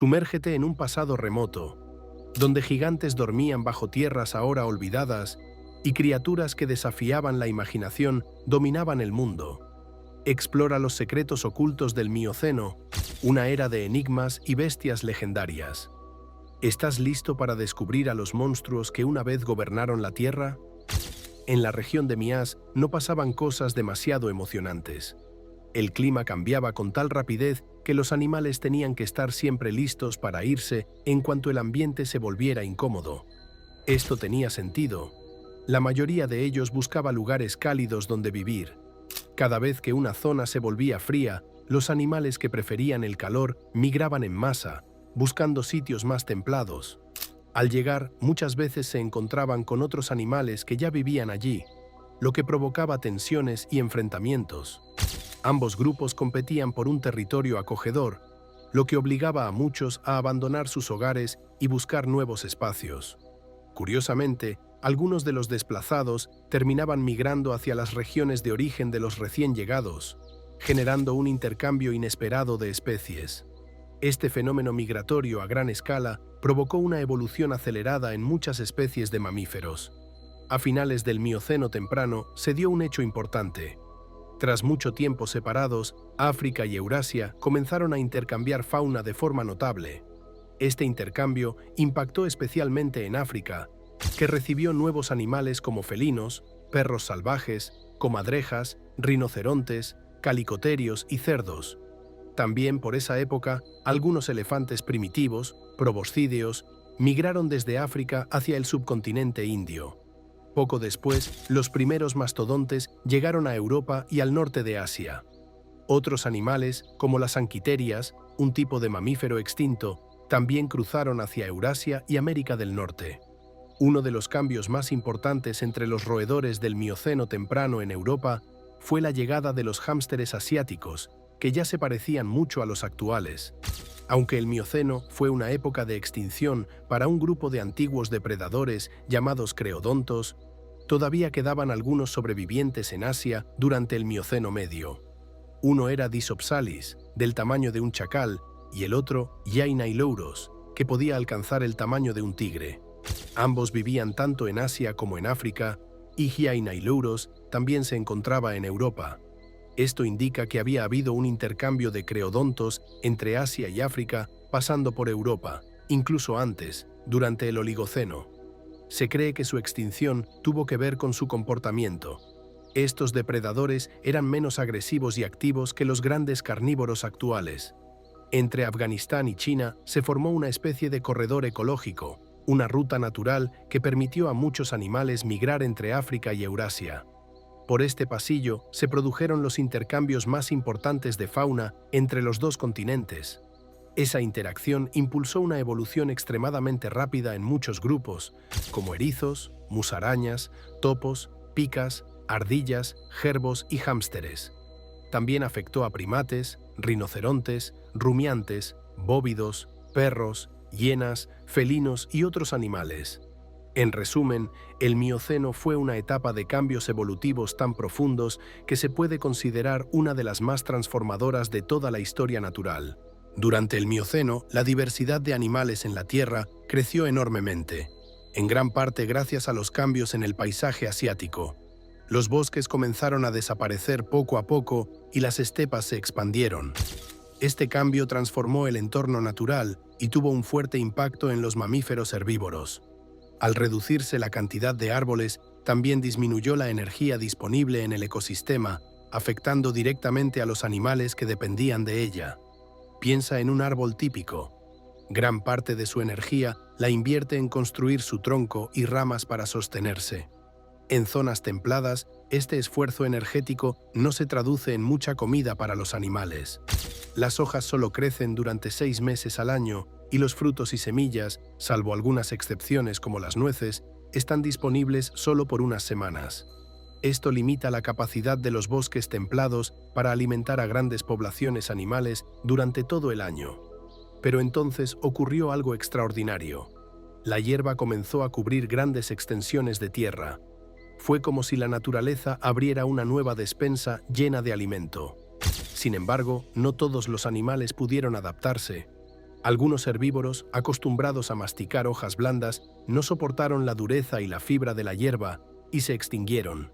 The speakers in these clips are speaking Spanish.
Sumérgete en un pasado remoto, donde gigantes dormían bajo tierras ahora olvidadas y criaturas que desafiaban la imaginación dominaban el mundo. Explora los secretos ocultos del Mioceno, una era de enigmas y bestias legendarias. ¿Estás listo para descubrir a los monstruos que una vez gobernaron la Tierra? En la región de Mias no pasaban cosas demasiado emocionantes. El clima cambiaba con tal rapidez que los animales tenían que estar siempre listos para irse en cuanto el ambiente se volviera incómodo. Esto tenía sentido. La mayoría de ellos buscaba lugares cálidos donde vivir. Cada vez que una zona se volvía fría, los animales que preferían el calor migraban en masa, buscando sitios más templados. Al llegar, muchas veces se encontraban con otros animales que ya vivían allí, lo que provocaba tensiones y enfrentamientos. Ambos grupos competían por un territorio acogedor, lo que obligaba a muchos a abandonar sus hogares y buscar nuevos espacios. Curiosamente, algunos de los desplazados terminaban migrando hacia las regiones de origen de los recién llegados, generando un intercambio inesperado de especies. Este fenómeno migratorio a gran escala provocó una evolución acelerada en muchas especies de mamíferos. A finales del Mioceno temprano se dio un hecho importante. Tras mucho tiempo separados, África y Eurasia comenzaron a intercambiar fauna de forma notable. Este intercambio impactó especialmente en África, que recibió nuevos animales como felinos, perros salvajes, comadrejas, rinocerontes, calicoterios y cerdos. También por esa época, algunos elefantes primitivos, proboscídeos, migraron desde África hacia el subcontinente indio. Poco después, los primeros mastodontes llegaron a Europa y al norte de Asia. Otros animales, como las anquiterias, un tipo de mamífero extinto, también cruzaron hacia Eurasia y América del Norte. Uno de los cambios más importantes entre los roedores del Mioceno temprano en Europa fue la llegada de los hámsteres asiáticos, que ya se parecían mucho a los actuales. Aunque el Mioceno fue una época de extinción para un grupo de antiguos depredadores llamados creodontos, todavía quedaban algunos sobrevivientes en Asia durante el Mioceno medio. Uno era Dysopsalis, del tamaño de un chacal, y el otro, Yainailouros, que podía alcanzar el tamaño de un tigre. Ambos vivían tanto en Asia como en África, y Yainailouros también se encontraba en Europa. Esto indica que había habido un intercambio de creodontos entre Asia y África pasando por Europa, incluso antes, durante el Oligoceno. Se cree que su extinción tuvo que ver con su comportamiento. Estos depredadores eran menos agresivos y activos que los grandes carnívoros actuales. Entre Afganistán y China se formó una especie de corredor ecológico, una ruta natural que permitió a muchos animales migrar entre África y Eurasia. Por este pasillo se produjeron los intercambios más importantes de fauna entre los dos continentes. Esa interacción impulsó una evolución extremadamente rápida en muchos grupos, como erizos, musarañas, topos, picas, ardillas, jerbos y hámsteres. También afectó a primates, rinocerontes, rumiantes, bóvidos, perros, hienas, felinos y otros animales. En resumen, el Mioceno fue una etapa de cambios evolutivos tan profundos que se puede considerar una de las más transformadoras de toda la historia natural. Durante el Mioceno, la diversidad de animales en la Tierra creció enormemente, en gran parte gracias a los cambios en el paisaje asiático. Los bosques comenzaron a desaparecer poco a poco y las estepas se expandieron. Este cambio transformó el entorno natural y tuvo un fuerte impacto en los mamíferos herbívoros. Al reducirse la cantidad de árboles, también disminuyó la energía disponible en el ecosistema, afectando directamente a los animales que dependían de ella. Piensa en un árbol típico. Gran parte de su energía la invierte en construir su tronco y ramas para sostenerse. En zonas templadas, este esfuerzo energético no se traduce en mucha comida para los animales. Las hojas solo crecen durante 6 meses al año y los frutos y semillas, salvo algunas excepciones como las nueces, están disponibles solo por unas semanas. Esto limita la capacidad de los bosques templados para alimentar a grandes poblaciones animales durante todo el año. Pero entonces ocurrió algo extraordinario. La hierba comenzó a cubrir grandes extensiones de tierra. Fue como si la naturaleza abriera una nueva despensa llena de alimento. Sin embargo, no todos los animales pudieron adaptarse. Algunos herbívoros, acostumbrados a masticar hojas blandas, no soportaron la dureza y la fibra de la hierba y se extinguieron.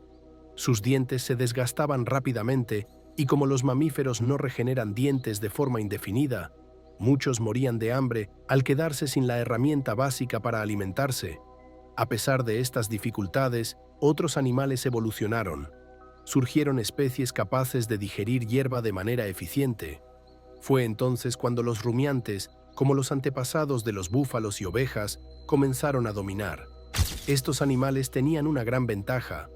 Sus dientes se desgastaban rápidamente y como los mamíferos no regeneran dientes de forma indefinida, muchos morían de hambre al quedarse sin la herramienta básica para alimentarse. A pesar de estas dificultades, otros animales evolucionaron. Surgieron especies capaces de digerir hierba de manera eficiente. Fue entonces cuando los rumiantes, como los antepasados de los búfalos y ovejas, comenzaron a dominar. Estos animales tenían una gran ventaja.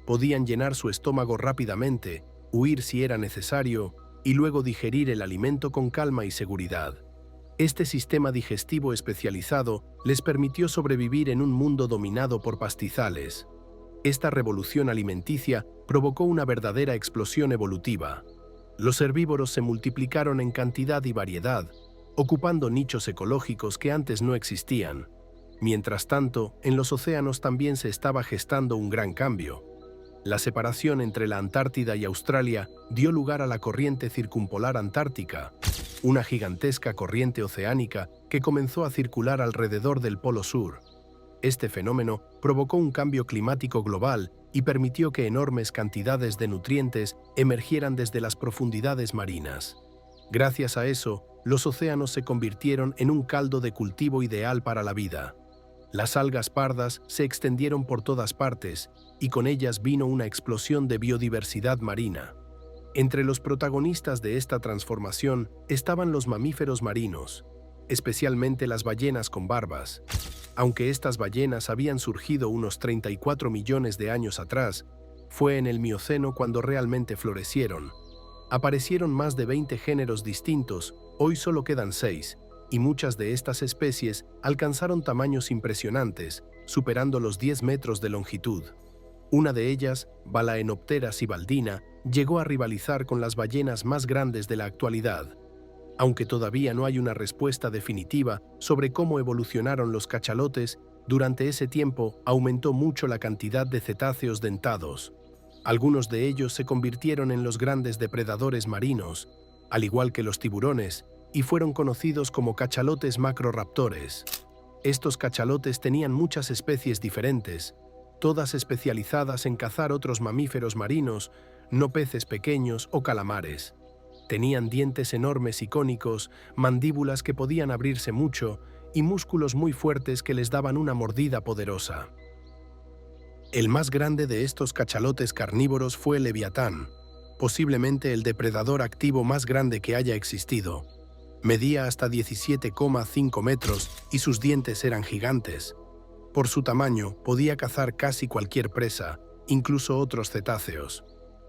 Podían llenar su estómago rápidamente, huir si era necesario, y luego digerir el alimento con calma y seguridad. Este sistema digestivo especializado les permitió sobrevivir en un mundo dominado por pastizales. Esta revolución alimenticia provocó una verdadera explosión evolutiva. Los herbívoros se multiplicaron en cantidad y variedad, ocupando nichos ecológicos que antes no existían. Mientras tanto, en los océanos también se estaba gestando un gran cambio. La separación entre la Antártida y Australia dio lugar a la corriente circumpolar antártica, una gigantesca corriente oceánica que comenzó a circular alrededor del Polo Sur. Este fenómeno provocó un cambio climático global y permitió que enormes cantidades de nutrientes emergieran desde las profundidades marinas. Gracias a eso, los océanos se convirtieron en un caldo de cultivo ideal para la vida. Las algas pardas se extendieron por todas partes y con ellas vino una explosión de biodiversidad marina. Entre los protagonistas de esta transformación estaban los mamíferos marinos, especialmente las ballenas con barbas. Aunque estas ballenas habían surgido unos 34 millones de años atrás, fue en el Mioceno cuando realmente florecieron. Aparecieron más de 20 géneros distintos, hoy solo quedan 6, y muchas de estas especies alcanzaron tamaños impresionantes, superando los 10 metros de longitud. Una de ellas, Balaenoptera sibaldina, llegó a rivalizar con las ballenas más grandes de la actualidad. Aunque todavía no hay una respuesta definitiva sobre cómo evolucionaron los cachalotes, durante ese tiempo aumentó mucho la cantidad de cetáceos dentados. Algunos de ellos se convirtieron en los grandes depredadores marinos, al igual que los tiburones, y fueron conocidos como cachalotes macroraptores. Estos cachalotes tenían muchas especies diferentes, todas especializadas en cazar otros mamíferos marinos, no peces pequeños o calamares. Tenían dientes enormes y cónicos, mandíbulas que podían abrirse mucho y músculos muy fuertes que les daban una mordida poderosa. El más grande de estos cachalotes carnívoros fue el leviatán, posiblemente el depredador activo más grande que haya existido. Medía hasta 17,5 metros y sus dientes eran gigantes. Por su tamaño, podía cazar casi cualquier presa, incluso otros cetáceos.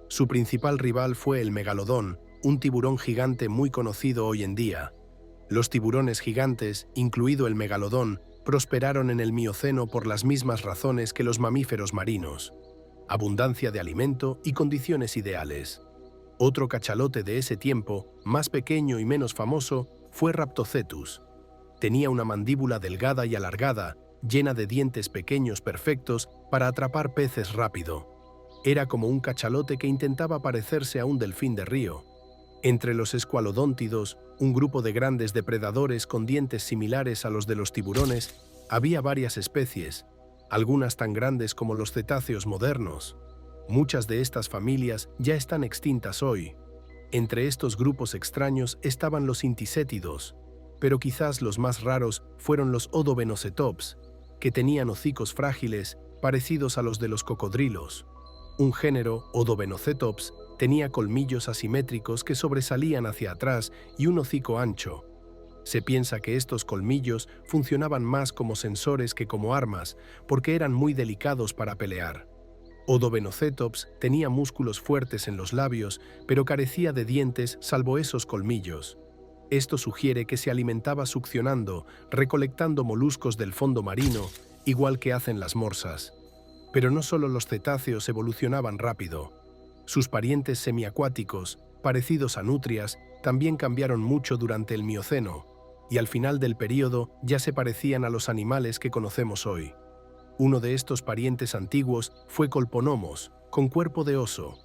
Su principal rival fue el megalodón, un tiburón gigante muy conocido hoy en día. Los tiburones gigantes, incluido el megalodón, prosperaron en el Mioceno por las mismas razones que los mamíferos marinos: abundancia de alimento y condiciones ideales. Otro cachalote de ese tiempo, más pequeño y menos famoso, fue Raptocetus. Tenía una mandíbula delgada y alargada, llena de dientes pequeños perfectos para atrapar peces rápido. Era como un cachalote que intentaba parecerse a un delfín de río. Entre los escualodóntidos, un grupo de grandes depredadores con dientes similares a los de los tiburones, había varias especies, algunas tan grandes como los cetáceos modernos. Muchas de estas familias ya están extintas hoy. Entre estos grupos extraños estaban los intisétidos, pero quizás los más raros fueron los Odobenocetops, que tenían hocicos frágiles parecidos a los de los cocodrilos. Un género, Odobenocetops, tenía colmillos asimétricos que sobresalían hacia atrás y un hocico ancho. Se piensa que estos colmillos funcionaban más como sensores que como armas, porque eran muy delicados para pelear. Odobenocetops tenía músculos fuertes en los labios, pero carecía de dientes salvo esos colmillos. Esto sugiere que se alimentaba succionando, recolectando moluscos del fondo marino, igual que hacen las morsas. Pero no solo los cetáceos evolucionaban rápido. Sus parientes semiacuáticos, parecidos a nutrias, también cambiaron mucho durante el Mioceno, y al final del período ya se parecían a los animales que conocemos hoy. Uno de estos parientes antiguos fue Colponomos, con cuerpo de oso.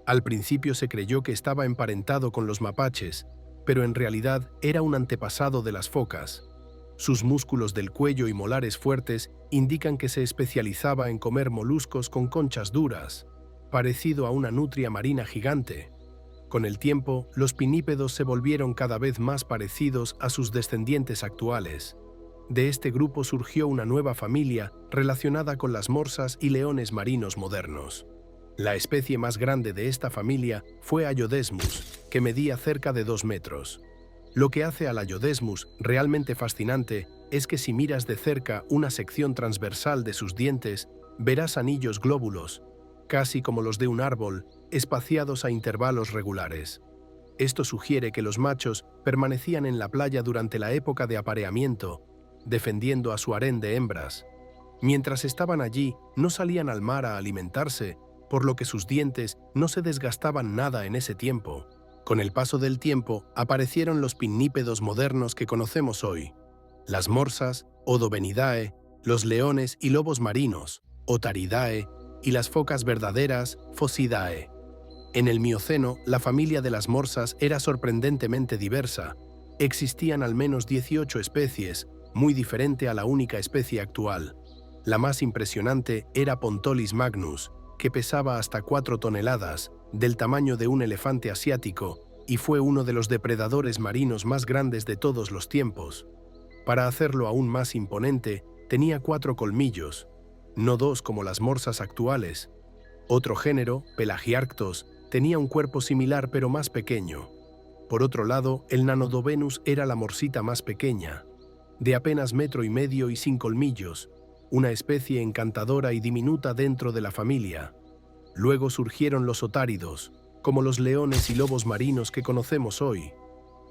Al principio se creyó que estaba emparentado con los mapaches, pero en realidad era un antepasado de las focas. Sus músculos del cuello y molares fuertes indican que se especializaba en comer moluscos con conchas duras, parecido a una nutria marina gigante. Con el tiempo, los pinípedos se volvieron cada vez más parecidos a sus descendientes actuales. De este grupo surgió una nueva familia relacionada con las morsas y leones marinos modernos. La especie más grande de esta familia fue Ayodesmus, que medía cerca de 2 metros. Lo que hace al Ayodesmus realmente fascinante es que si miras de cerca una sección transversal de sus dientes, verás anillos glóbulos, casi como los de un árbol, espaciados a intervalos regulares. Esto sugiere que los machos permanecían en la playa durante la época de apareamiento, defendiendo a su harén de hembras. Mientras estaban allí, no salían al mar a alimentarse, por lo que sus dientes no se desgastaban nada en ese tiempo. Con el paso del tiempo, aparecieron los pinnípedos modernos que conocemos hoy: las morsas, Odobenidae, los leones y lobos marinos, Otaridae, y las focas verdaderas, Phocidae. En el Mioceno, la familia de las morsas era sorprendentemente diversa. Existían al menos 18 especies, muy diferente a la única especie actual. La más impresionante era Pontolis magnus, que pesaba hasta 4 toneladas, del tamaño de un elefante asiático, y fue uno de los depredadores marinos más grandes de todos los tiempos. Para hacerlo aún más imponente, tenía 4 colmillos, no 2 como las morsas actuales. Otro género, Pelagiarctos, tenía un cuerpo similar pero más pequeño. Por otro lado, el Nanodovenus era la morsita más pequeña, de apenas 1,5 metros y sin colmillos, una especie encantadora y diminuta dentro de la familia. Luego surgieron los otáridos, como los leones y lobos marinos que conocemos hoy.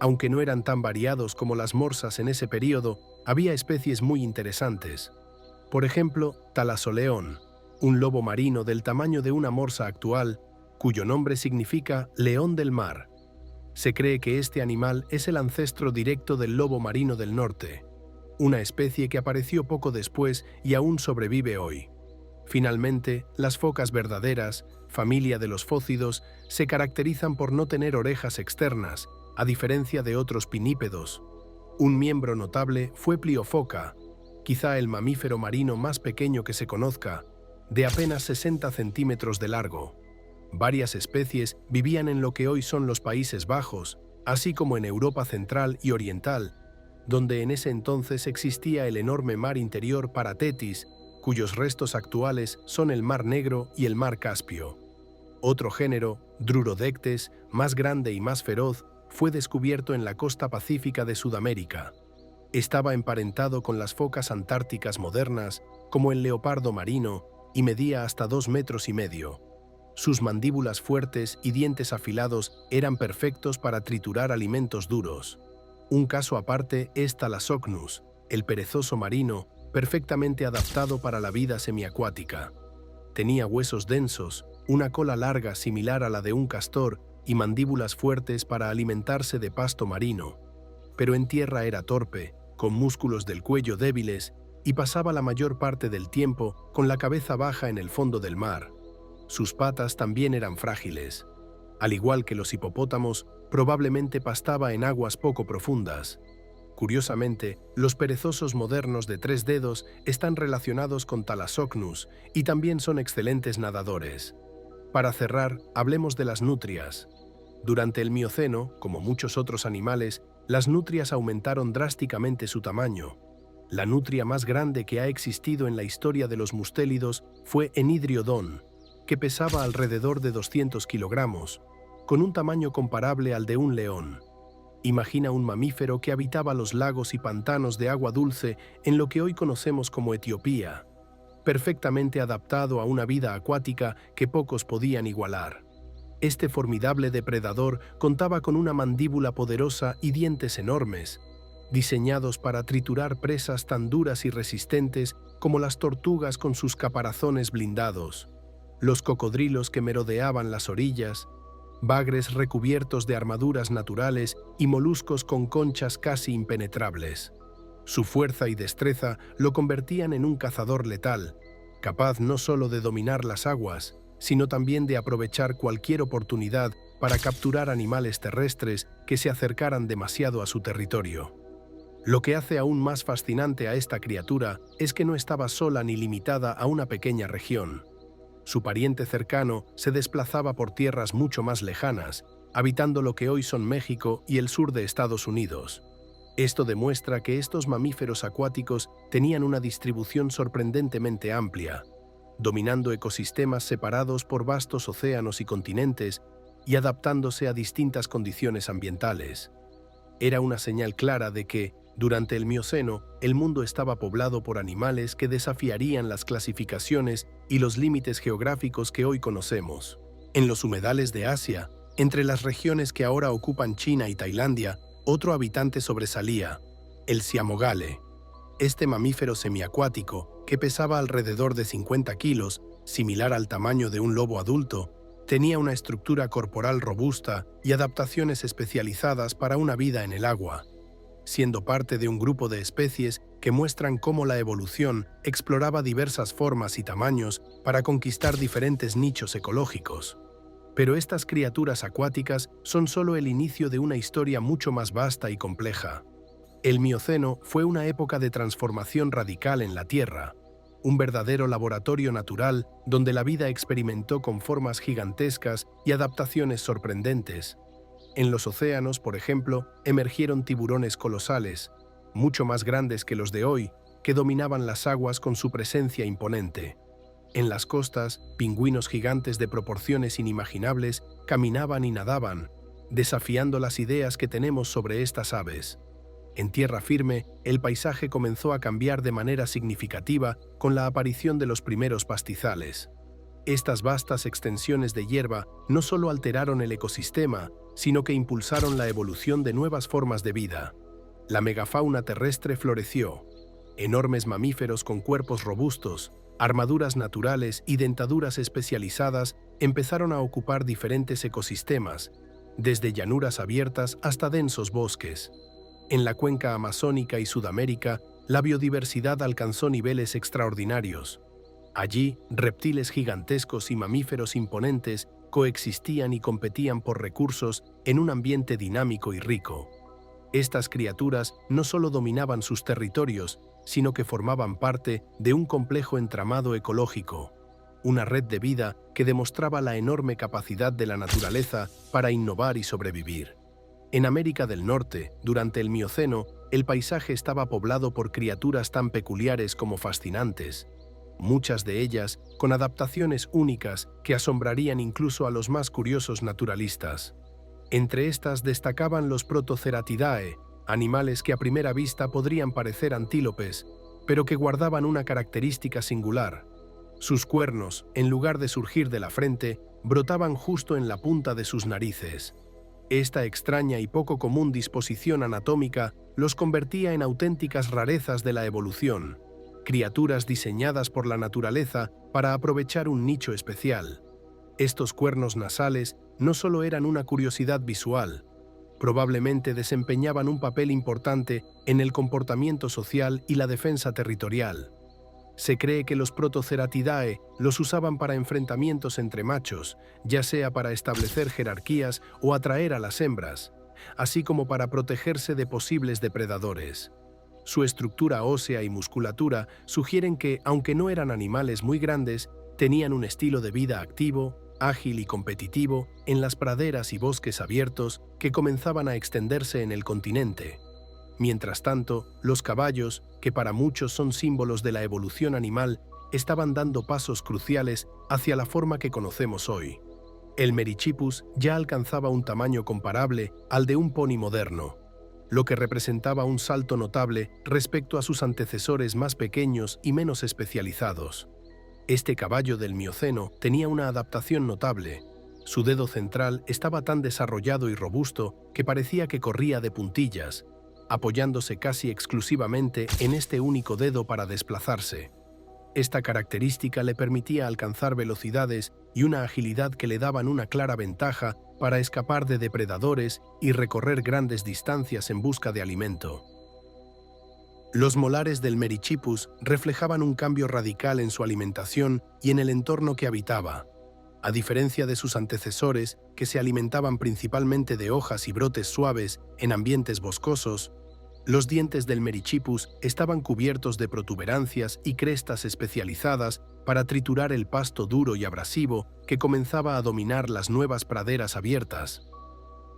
Aunque no eran tan variados como las morsas en ese periodo, había especies muy interesantes. Por ejemplo, Talasoleón, un lobo marino del tamaño de una morsa actual, cuyo nombre significa león del mar. Se cree que este animal es el ancestro directo del lobo marino del norte, una especie que apareció poco después y aún sobrevive hoy. Finalmente, las focas verdaderas, familia de los fócidos, se caracterizan por no tener orejas externas, a diferencia de otros pinípedos. Un miembro notable fue Pliofoca, quizá el mamífero marino más pequeño que se conozca, de apenas 60 centímetros de largo. Varias especies vivían en lo que hoy son los Países Bajos, así como en Europa central y oriental, donde en ese entonces existía el enorme mar interior Parathetis, cuyos restos actuales son el Mar Negro y el Mar Caspio. Otro género, Drurodectes, más grande y más feroz, fue descubierto en la costa pacífica de Sudamérica. Estaba emparentado con las focas antárticas modernas, como el leopardo marino, y medía hasta 2,5 metros. Sus mandíbulas fuertes y dientes afilados eran perfectos para triturar alimentos duros. Un caso aparte es Thalassocnus, el perezoso marino, perfectamente adaptado para la vida semiacuática. Tenía huesos densos, una cola larga similar a la de un castor y mandíbulas fuertes para alimentarse de pasto marino. Pero en tierra era torpe, con músculos del cuello débiles, y pasaba la mayor parte del tiempo con la cabeza baja en el fondo del mar. Sus patas también eran frágiles. Al igual que los hipopótamos, probablemente pastaba en aguas poco profundas. Curiosamente, los perezosos modernos de 3 dedos están relacionados con Thalassocnus y también son excelentes nadadores. Para cerrar, hablemos de las nutrias. Durante el Mioceno, como muchos otros animales, las nutrias aumentaron drásticamente su tamaño. La nutria más grande que ha existido en la historia de los mustélidos fue Enidriodon, que pesaba alrededor de 200 kilogramos, con un tamaño comparable al de un león. Imagina un mamífero que habitaba los lagos y pantanos de agua dulce en lo que hoy conocemos como Etiopía, perfectamente adaptado a una vida acuática que pocos podían igualar. Este formidable depredador contaba con una mandíbula poderosa y dientes enormes, diseñados para triturar presas tan duras y resistentes como las tortugas con sus caparazones blindados, los cocodrilos que merodeaban las orillas, bagres recubiertos de armaduras naturales y moluscos con conchas casi impenetrables. Su fuerza y destreza lo convertían en un cazador letal, capaz no solo de dominar las aguas, sino también de aprovechar cualquier oportunidad para capturar animales terrestres que se acercaran demasiado a su territorio. Lo que hace aún más fascinante a esta criatura es que no estaba sola ni limitada a una pequeña región. Su pariente cercano se desplazaba por tierras mucho más lejanas, habitando lo que hoy son México y el sur de Estados Unidos. Esto demuestra que estos mamíferos acuáticos tenían una distribución sorprendentemente amplia, dominando ecosistemas separados por vastos océanos y continentes y adaptándose a distintas condiciones ambientales. Era una señal clara de que, durante el Mioceno, el mundo estaba poblado por animales que desafiarían las clasificaciones y los límites geográficos que hoy conocemos. En los humedales de Asia, entre las regiones que ahora ocupan China y Tailandia, otro habitante sobresalía, el siamogale. Este mamífero semiacuático, que pesaba alrededor de 50 kilos, similar al tamaño de un lobo adulto, tenía una estructura corporal robusta y adaptaciones especializadas para una vida en el agua, siendo parte de un grupo de especies que muestran cómo la evolución exploraba diversas formas y tamaños para conquistar diferentes nichos ecológicos. Pero estas criaturas acuáticas son solo el inicio de una historia mucho más vasta y compleja. El Mioceno fue una época de transformación radical en la Tierra, un verdadero laboratorio natural donde la vida experimentó con formas gigantescas y adaptaciones sorprendentes. En los océanos, por ejemplo, emergieron tiburones colosales, mucho más grandes que los de hoy, que dominaban las aguas con su presencia imponente. En las costas, pingüinos gigantes de proporciones inimaginables caminaban y nadaban, desafiando las ideas que tenemos sobre estas aves. En tierra firme, el paisaje comenzó a cambiar de manera significativa con la aparición de los primeros pastizales. Estas vastas extensiones de hierba no solo alteraron el ecosistema, sino que impulsaron la evolución de nuevas formas de vida. La megafauna terrestre floreció. Enormes mamíferos con cuerpos robustos, armaduras naturales y dentaduras especializadas empezaron a ocupar diferentes ecosistemas, desde llanuras abiertas hasta densos bosques. En la cuenca amazónica y Sudamérica, la biodiversidad alcanzó niveles extraordinarios. Allí, reptiles gigantescos y mamíferos imponentes coexistían y competían por recursos en un ambiente dinámico y rico. Estas criaturas no solo dominaban sus territorios, sino que formaban parte de un complejo entramado ecológico, una red de vida que demostraba la enorme capacidad de la naturaleza para innovar y sobrevivir. En América del Norte, durante el Mioceno, el paisaje estaba poblado por criaturas tan peculiares como fascinantes, muchas de ellas con adaptaciones únicas que asombrarían incluso a los más curiosos naturalistas. Entre estas destacaban los Protoceratidae, animales que a primera vista podrían parecer antílopes, pero que guardaban una característica singular. Sus cuernos, en lugar de surgir de la frente, brotaban justo en la punta de sus narices. Esta extraña y poco común disposición anatómica los convertía en auténticas rarezas de la evolución, criaturas diseñadas por la naturaleza para aprovechar un nicho especial. Estos cuernos nasales no solo eran una curiosidad visual, probablemente desempeñaban un papel importante en el comportamiento social y la defensa territorial. Se cree que los Protoceratidae los usaban para enfrentamientos entre machos, ya sea para establecer jerarquías o atraer a las hembras, así como para protegerse de posibles depredadores. Su estructura ósea y musculatura sugieren que, aunque no eran animales muy grandes, tenían un estilo de vida activo, ágil y competitivo en las praderas y bosques abiertos que comenzaban a extenderse en el continente. Mientras tanto, los caballos, que para muchos son símbolos de la evolución animal, estaban dando pasos cruciales hacia la forma que conocemos hoy. El Merychippus ya alcanzaba un tamaño comparable al de un pony moderno, lo que representaba un salto notable respecto a sus antecesores más pequeños y menos especializados. Este caballo del Mioceno tenía una adaptación notable. Su dedo central estaba tan desarrollado y robusto que parecía que corría de puntillas, apoyándose casi exclusivamente en este único dedo para desplazarse. Esta característica le permitía alcanzar velocidades y una agilidad que le daban una clara ventaja para escapar de depredadores y recorrer grandes distancias en busca de alimento. Los molares del Merychippus reflejaban un cambio radical en su alimentación y en el entorno que habitaba. A diferencia de sus antecesores, que se alimentaban principalmente de hojas y brotes suaves en ambientes boscosos, los dientes del Merychippus estaban cubiertos de protuberancias y crestas especializadas para triturar el pasto duro y abrasivo que comenzaba a dominar las nuevas praderas abiertas.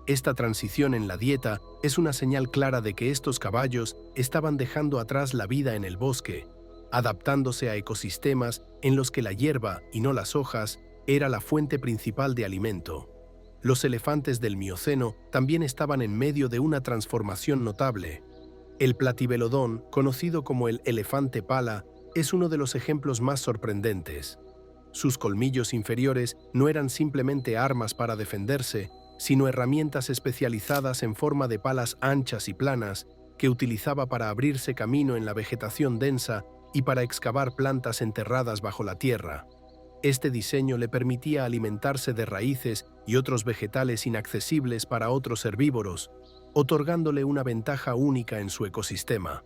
Esta transición en la dieta es una señal clara de que estos caballos estaban dejando atrás la vida en el bosque, adaptándose a ecosistemas en los que la hierba, y no las hojas, era la fuente principal de alimento. Los elefantes del Mioceno también estaban en medio de una transformación notable. El Platybelodon, conocido como el elefante pala, es uno de los ejemplos más sorprendentes. Sus colmillos inferiores no eran simplemente armas para defenderse, sino herramientas especializadas en forma de palas anchas y planas que utilizaba para abrirse camino en la vegetación densa y para excavar plantas enterradas bajo la tierra. Este diseño le permitía alimentarse de raíces y otros vegetales inaccesibles para otros herbívoros, otorgándole una ventaja única en su ecosistema.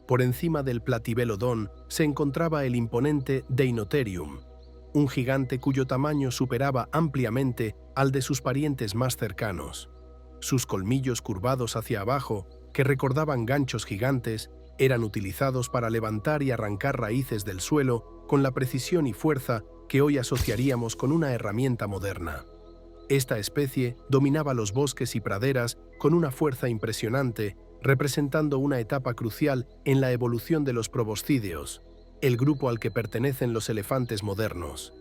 Por encima del Platybelodon se encontraba el imponente Deinotherium, un gigante cuyo tamaño superaba ampliamente al de sus parientes más cercanos. Sus colmillos curvados hacia abajo, que recordaban ganchos gigantes, eran utilizados para levantar y arrancar raíces del suelo con la precisión y fuerza que hoy asociaríamos con una herramienta moderna. Esta especie dominaba los bosques y praderas con una fuerza impresionante, representando una etapa crucial en la evolución de los proboscídeos, el grupo al que pertenecen los elefantes modernos.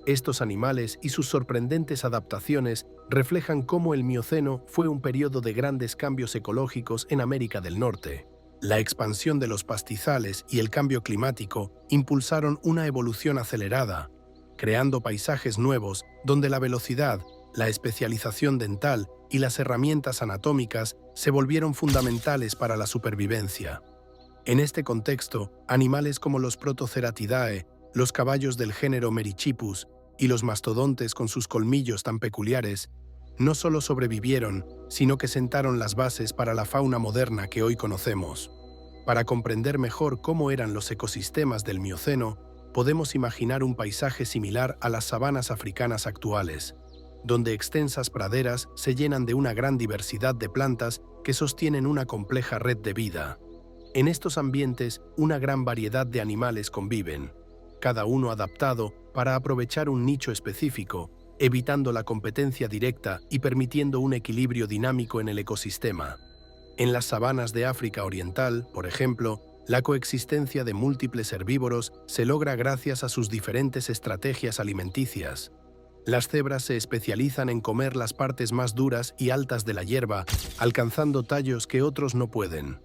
Estos animales y sus sorprendentes adaptaciones reflejan cómo el Mioceno fue un periodo de grandes cambios ecológicos en América del Norte. La expansión de los pastizales y el cambio climático impulsaron una evolución acelerada, creando paisajes nuevos donde la velocidad, la especialización dental y las herramientas anatómicas se volvieron fundamentales para la supervivencia. En este contexto, animales como los Protoceratidae, los caballos del género Merychippus y los mastodontes con sus colmillos tan peculiares, no solo sobrevivieron, sino que sentaron las bases para la fauna moderna que hoy conocemos. Para comprender mejor cómo eran los ecosistemas del Mioceno, podemos imaginar un paisaje similar a las sabanas africanas actuales, donde extensas praderas se llenan de una gran diversidad de plantas que sostienen una compleja red de vida. En estos ambientes, una gran variedad de animales conviven, cada uno adaptado para aprovechar un nicho específico, evitando la competencia directa y permitiendo un equilibrio dinámico en el ecosistema. En las sabanas de África Oriental, por ejemplo, la coexistencia de múltiples herbívoros se logra gracias a sus diferentes estrategias alimenticias. Las cebras se especializan en comer las partes más duras y altas de la hierba, alcanzando tallos que otros no pueden.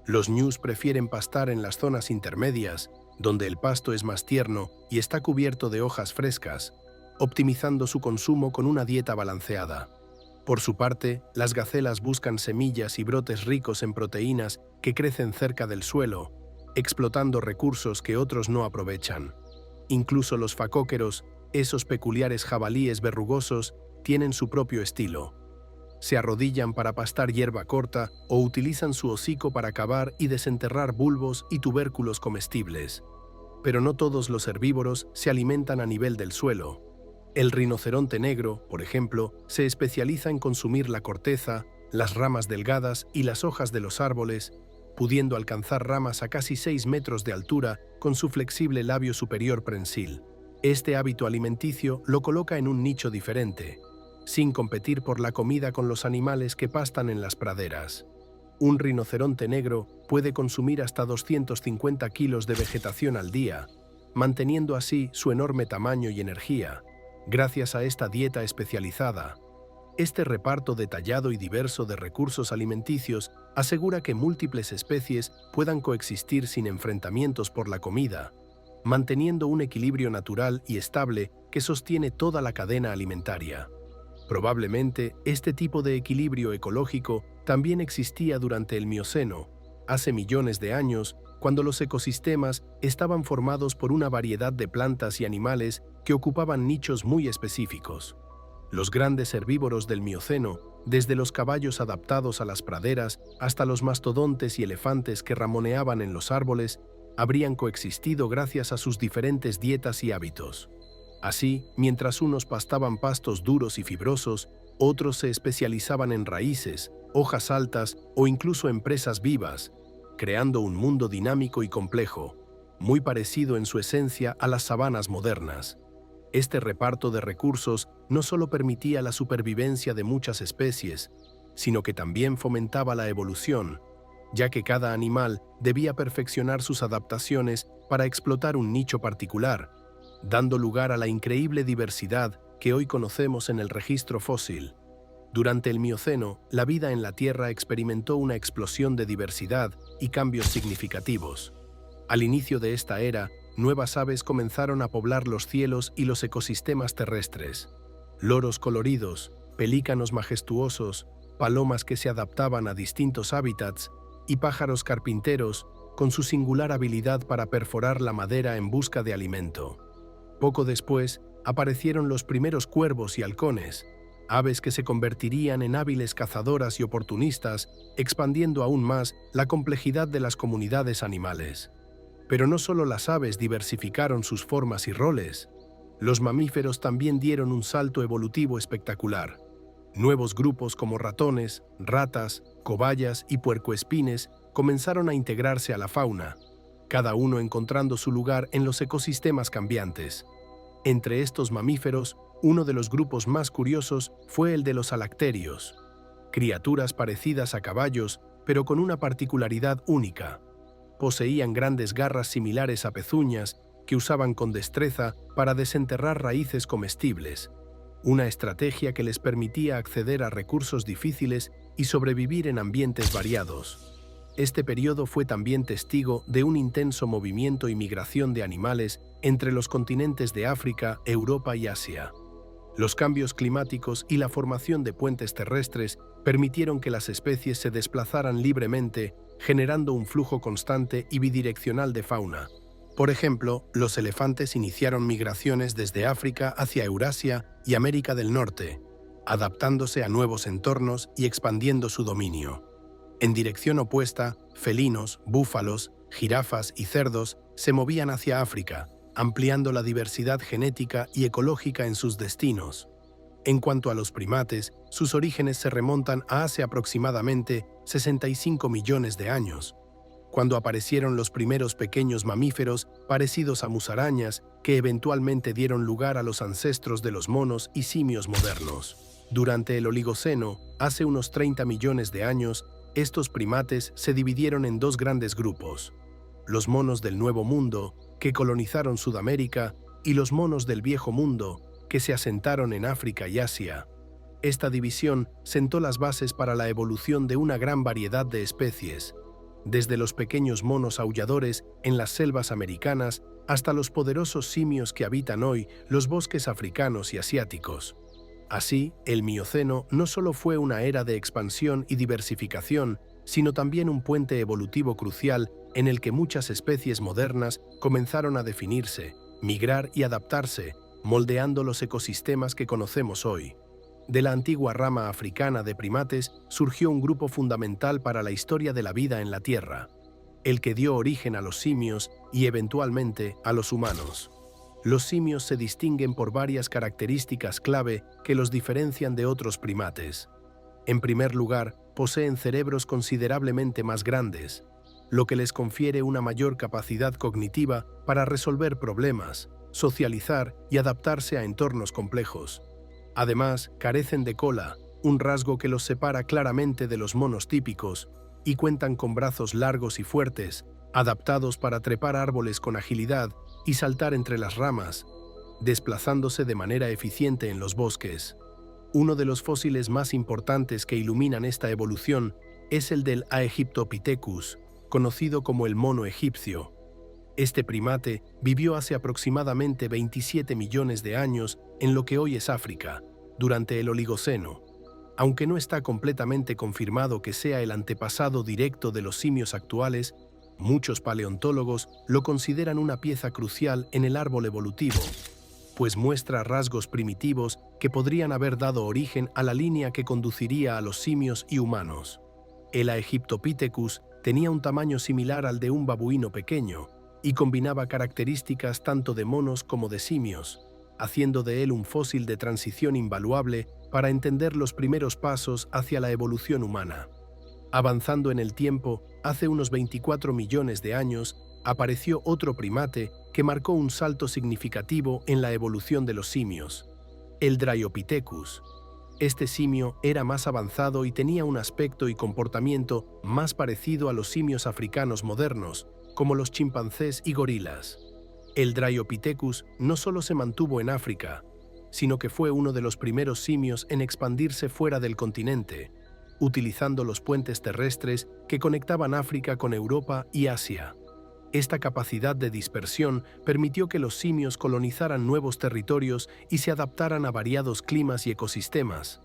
Los ñus prefieren pastar en las zonas intermedias, donde el pasto es más tierno y está cubierto de hojas frescas, optimizando su consumo con una dieta balanceada. Por su parte, las gacelas buscan semillas y brotes ricos en proteínas que crecen cerca del suelo, explotando recursos que otros no aprovechan. Incluso los facóqueros, esos peculiares jabalíes verrugosos, tienen su propio estilo. Se arrodillan para pastar hierba corta o utilizan su hocico para cavar y desenterrar bulbos y tubérculos comestibles. Pero no todos los herbívoros se alimentan a nivel del suelo. El rinoceronte negro, por ejemplo, se especializa en consumir la corteza, las ramas delgadas y las hojas de los árboles, pudiendo alcanzar ramas a casi 6 metros de altura con su flexible labio superior prensil. Este hábito alimenticio lo coloca en un nicho diferente, sin competir por la comida con los animales que pastan en las praderas. Un rinoceronte negro puede consumir hasta 250 kilos de vegetación al día, manteniendo así su enorme tamaño y energía, gracias a esta dieta especializada. Este reparto detallado y diverso de recursos alimenticios asegura que múltiples especies puedan coexistir sin enfrentamientos por la comida, manteniendo un equilibrio natural y estable que sostiene toda la cadena alimentaria. Probablemente, este tipo de equilibrio ecológico también existía durante el Mioceno, hace millones de años, cuando los ecosistemas estaban formados por una variedad de plantas y animales que ocupaban nichos muy específicos. Los grandes herbívoros del Mioceno, desde los caballos adaptados a las praderas hasta los mastodontes y elefantes que ramoneaban en los árboles, habrían coexistido gracias a sus diferentes dietas y hábitos. Así, mientras unos pastaban pastos duros y fibrosos, otros se especializaban en raíces, hojas altas o incluso en presas vivas, creando un mundo dinámico y complejo, muy parecido en su esencia a las sabanas modernas. Este reparto de recursos no solo permitía la supervivencia de muchas especies, sino que también fomentaba la evolución, ya que cada animal debía perfeccionar sus adaptaciones para explotar un nicho particular, dando lugar a la increíble diversidad que hoy conocemos en el registro fósil. Durante el Mioceno, la vida en la Tierra experimentó una explosión de diversidad y cambios significativos. Al inicio de esta era, nuevas aves comenzaron a poblar los cielos y los ecosistemas terrestres. Loros coloridos, pelícanos majestuosos, palomas que se adaptaban a distintos hábitats y pájaros carpinteros con su singular habilidad para perforar la madera en busca de alimento. Poco después, aparecieron los primeros cuervos y halcones, aves que se convertirían en hábiles cazadoras y oportunistas, expandiendo aún más la complejidad de las comunidades animales. Pero no solo las aves diversificaron sus formas y roles, los mamíferos también dieron un salto evolutivo espectacular. Nuevos grupos como ratones, ratas, cobayas y puercoespines comenzaron a integrarse a la fauna, cada uno encontrando su lugar en los ecosistemas cambiantes. Entre estos mamíferos, uno de los grupos más curiosos fue el de los alacterios, criaturas parecidas a caballos, pero con una particularidad única. Poseían grandes garras similares a pezuñas que usaban con destreza para desenterrar raíces comestibles, una estrategia que les permitía acceder a recursos difíciles y sobrevivir en ambientes variados. Este periodo fue también testigo de un intenso movimiento y migración de animales entre los continentes de África, Europa y Asia. Los cambios climáticos y la formación de puentes terrestres permitieron que las especies se desplazaran libremente, generando un flujo constante y bidireccional de fauna. Por ejemplo, los elefantes iniciaron migraciones desde África hacia Eurasia y América del Norte, adaptándose a nuevos entornos y expandiendo su dominio. En dirección opuesta, felinos, búfalos, jirafas y cerdos se movían hacia África, ampliando la diversidad genética y ecológica en sus destinos. En cuanto a los primates, sus orígenes se remontan a hace aproximadamente 65 millones de años, cuando aparecieron los primeros pequeños mamíferos parecidos a musarañas que eventualmente dieron lugar a los ancestros de los monos y simios modernos. Durante el Oligoceno, hace unos 30 millones de años, estos primates se dividieron en dos grandes grupos: los monos del Nuevo Mundo, que colonizaron Sudamérica, y los monos del Viejo Mundo, que se asentaron en África y Asia. Esta división sentó las bases para la evolución de una gran variedad de especies, desde los pequeños monos aulladores en las selvas americanas hasta los poderosos simios que habitan hoy los bosques africanos y asiáticos. Así, el Mioceno no solo fue una era de expansión y diversificación, sino también un puente evolutivo crucial en el que muchas especies modernas comenzaron a definirse, migrar y adaptarse, moldeando los ecosistemas que conocemos hoy. De la antigua rama africana de primates surgió un grupo fundamental para la historia de la vida en la Tierra, el que dio origen a los simios y eventualmente a los humanos. Los simios se distinguen por varias características clave que los diferencian de otros primates. En primer lugar, poseen cerebros considerablemente más grandes, lo que les confiere una mayor capacidad cognitiva para resolver problemas, socializar y adaptarse a entornos complejos. Además, carecen de cola, un rasgo que los separa claramente de los monos típicos, y cuentan con brazos largos y fuertes, adaptados para trepar árboles con agilidad y saltar entre las ramas, desplazándose de manera eficiente en los bosques. Uno de los fósiles más importantes que iluminan esta evolución es el del Aegyptopithecus, conocido como el mono egipcio. Este primate vivió hace aproximadamente 27 millones de años en lo que hoy es África, durante el Oligoceno. Aunque no está completamente confirmado que sea el antepasado directo de los simios actuales, muchos paleontólogos lo consideran una pieza crucial en el árbol evolutivo, pues muestra rasgos primitivos que podrían haber dado origen a la línea que conduciría a los simios y humanos. El Aegyptopithecus tenía un tamaño similar al de un babuino pequeño y combinaba características tanto de monos como de simios. haciendo de él un fósil de transición invaluable para entender los primeros pasos hacia la evolución humana. Avanzando en el tiempo, hace unos 24 millones de años, apareció otro primate que marcó un salto significativo en la evolución de los simios, el Dryopithecus. Este simio era más avanzado y tenía un aspecto y comportamiento más parecido a los simios africanos modernos, como los chimpancés y gorilas. El Dryopithecus no solo se mantuvo en África, sino que fue uno de los primeros simios en expandirse fuera del continente, utilizando los puentes terrestres que conectaban África con Europa y Asia. Esta capacidad de dispersión permitió que los simios colonizaran nuevos territorios y se adaptaran a variados climas y ecosistemas.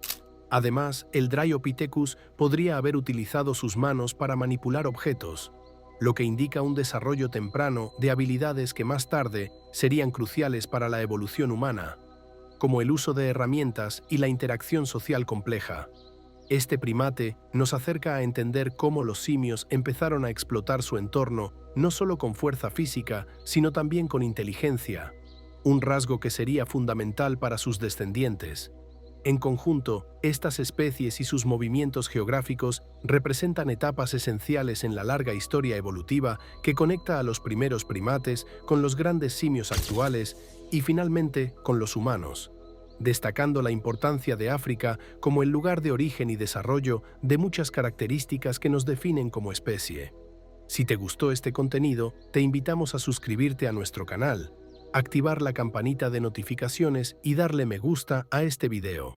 Además, el Dryopithecus podría haber utilizado sus manos para manipular objetos, lo que indica un desarrollo temprano de habilidades que más tarde serían cruciales para la evolución humana, como el uso de herramientas y la interacción social compleja. Este primate nos acerca a entender cómo los simios empezaron a explotar su entorno no solo con fuerza física, sino también con inteligencia, un rasgo que sería fundamental para sus descendientes. En conjunto, estas especies y sus movimientos geográficos representan etapas esenciales en la larga historia evolutiva que conecta a los primeros primates con los grandes simios actuales y finalmente con los humanos, destacando la importancia de África como el lugar de origen y desarrollo de muchas características que nos definen como especie. Si te gustó este contenido, te invitamos a suscribirte a nuestro canal, activar la campanita de notificaciones y darle me gusta a este video.